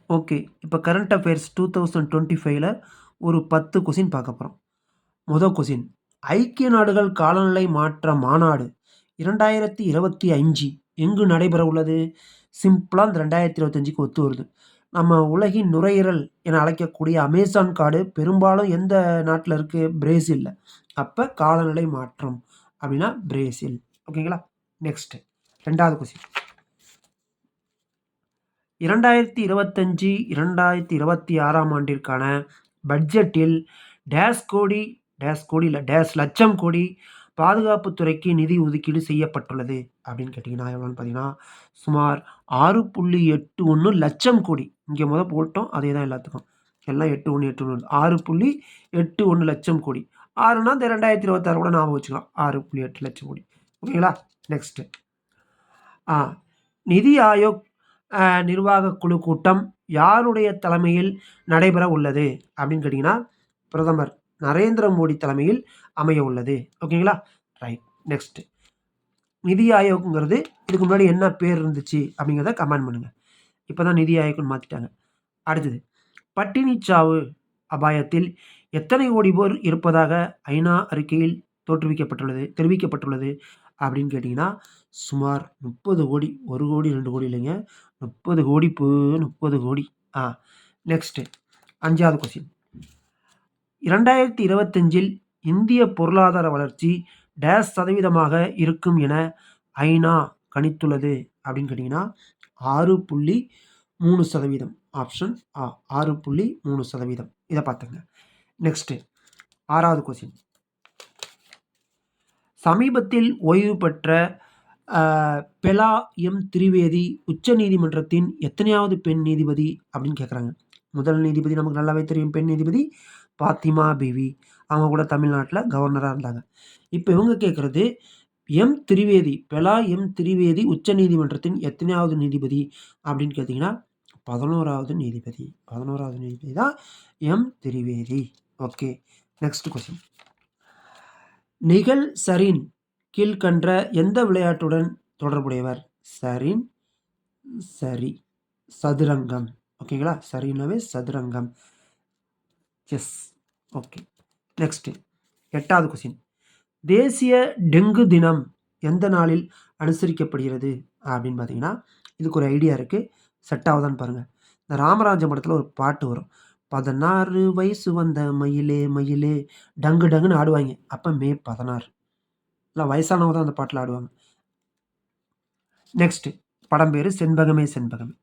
Okay. இப்போ current affairs 2025ல ஒரு 10 question பார்க்க போறோம். மொத கொஸ்டின். ஐக்கிய நாடுகள் காலநிலை மாற்ற மாநாடு 2025 எங்கு நடைபெற உள்ளது? சிம்பிளா இந்த 2025க்கு ஒத்து வருது. நம்ம உலகின் நுரையீரல் என அழைக்கக்கூடிய அமேசான் காடு பெரும்பாலும் எந்த நாட்டுல இருக்கு? பிரேசில்ல. அப்ப காலநிலை மாற்றம் அப்படின்னா பிரேசில். ஓகேங்களா? நெக்ஸ்ட் 2வது கொஸ்டின். 2025, 2026ஆம் ஆண்டிற்கான பட்ஜெட்டில் டேஷ் கோடி இல்ல டேஷ் லட்சம் கோடி பாதுகாப்புத் துறைக்கு நிதி ஒதுக்கீடு செய்யப்பட்டுள்ளது அப்படின்னு கேட்டிங்கன்னா எவ்வளோன்னு பார்த்தீங்கன்னா, சுமார் 6.81 லட்சம் கோடி. இங்கே போட்டோம். அதே தான் எல்லாத்துக்கும். எல்லாம் 81 6.81 லட்சம் கோடி. 6னா இந்த 2026 கூட ஞாபகம் வச்சுக்கலாம். 6.8 லட்சம் கோடி. ஓகேங்களா? நெக்ஸ்ட். நிதி ஆயோக் நிர்வாக குழு கூட்டம் யாருடைய தலைமையில் நடைபெற உள்ளது அப்படின்னு கேட்டிங்கன்னா, பிரதமர் நரேந்திர மோடி தலைமையில் அமைய உள்ளது. ஓகேங்களா? ரைட். நெக்ஸ்ட். நிதி ஆயோக்ங்கிறது இதுக்கு முன்னாடி என்ன பேர் இருந்துச்சு அப்படிங்கிறத கமெண்ட் பண்ணுங்க. இப்போ தான் நிதி ஆயோக்னு மாற்றிட்டாங்க. அடுத்தது. பட்டினிச்சாவு அபாயத்தில் எத்தனை கோடி பேர் இருப்பதாக ஐநா அறிக்கையில் தெரிவிக்கப்பட்டுள்ளது அப்படின்னு கேட்டிங்கன்னா, சுமார் 30 கோடி. 1 கோடி 2 கோடி இல்லைங்க. 30 கோடி 30 கோடி. நெக்ஸ்ட் 5வது கொஸ்டின். 2025ல் இந்திய பொருளாதார வளர்ச்சி டேஷ் சதவீதமாக இருக்கும் என ஐநா கணித்துள்ளது அப்படின்னு கேட்டிங்கன்னா 6.3%. ஆப்ஷன் 6.3%. இதை பார்த்துங்க. நெக்ஸ்ட் 6வது கொஸ்டின். சமீபத்தில் ஓய்வு பெற்ற பெலா எம் திரிவேதி உச்ச நீதிமன்றத்தின் எத்தனையாவது பெண் நீதிபதி அப்படின்னு கேட்குறாங்க. முதல் நீதிபதி நமக்கு நல்லாவே தெரியும். பெண் நீதிபதி பாத்திமா பிவி. அவங்க கூட தமிழ்நாட்டில் கவர்னராக இருந்தாங்க. இப்போ இவங்க கேட்குறது பெலா எம் திரிவேதி உச்ச நீதிமன்றத்தின் எத்தனையாவது நீதிபதி அப்படின்னு கேட்டிங்கன்னா 11வது நீதிபதி. 11வது நீதிபதி தான் M Trivedi. Okay. Next question. நிகழ் சரின் கீழ்கண்ட எந்த விளையாட்டுடன் தொடர்புடையவர்? சரி சதுரங்கம். ஓகேங்களா? சரினாவே சதுரங்கம். எஸ். ஓகே. நெக்ஸ்ட் 8வது கொஸ்டின். தேசிய டெங்கு தினம் எந்த நாளில் அனுசரிக்கப்படுகிறது அப்படின்னு பார்த்தீங்கன்னா, இதுக்கு ஒரு ஐடியா இருக்குது. செட் ஆகுதான்னு பாருங்கள். இந்த ராமராஜ படத்தில் ஒரு பாட்டு வரும். 16 வயசு வந்த மயிலே மயிலே டங்கு டங்குன்னு ஆடுவாங்க. அப்போ மே 16. இல்லை வயசானவங்க தான் அந்த பாட்டில் ஆடுவாங்க. நெக்ஸ்ட் படம் பேர் செண்பகமே செண்பகமே.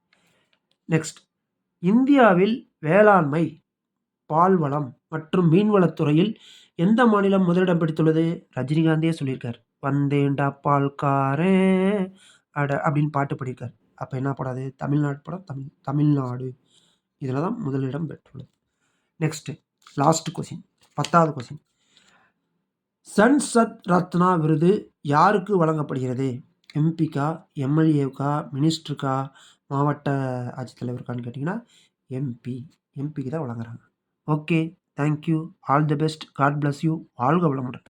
நெக்ஸ்ட். இந்தியாவில் வேளாண்மை, பால்வளம் மற்றும் மீன்வளத்துறையில் எந்த மாநிலம் முதலிடம் பிடித்துள்ளது? ரஜினிகாந்தே சொல்லியிருக்கார். வந்தேண்டா பால்காரன் அட அப்படின்னு பாட்டு பாடியிருக்கார். அப்போ என்ன படாது? தமிழ்நாடு படம். தமிழ்நாடு இதில் தான் முதலிடம் பெற்றுள்ளது. Next last question. 10வது கொஸ்டின். சன்சத் ரத்னா விருது யாருக்கு வழங்கப்படுகிறது? எம்பிக்கா, எம்எல்ஏவுக்கா, மினிஸ்டருக்கா, மாவட்ட ஆட்சித்தலைவருக்கான்னு கேட்டிங்கன்னா எம்பிக்கு தான் வழங்குறாங்க. Okay. Thank you. All the best. God bless you. வாழ்க வளமுடன்.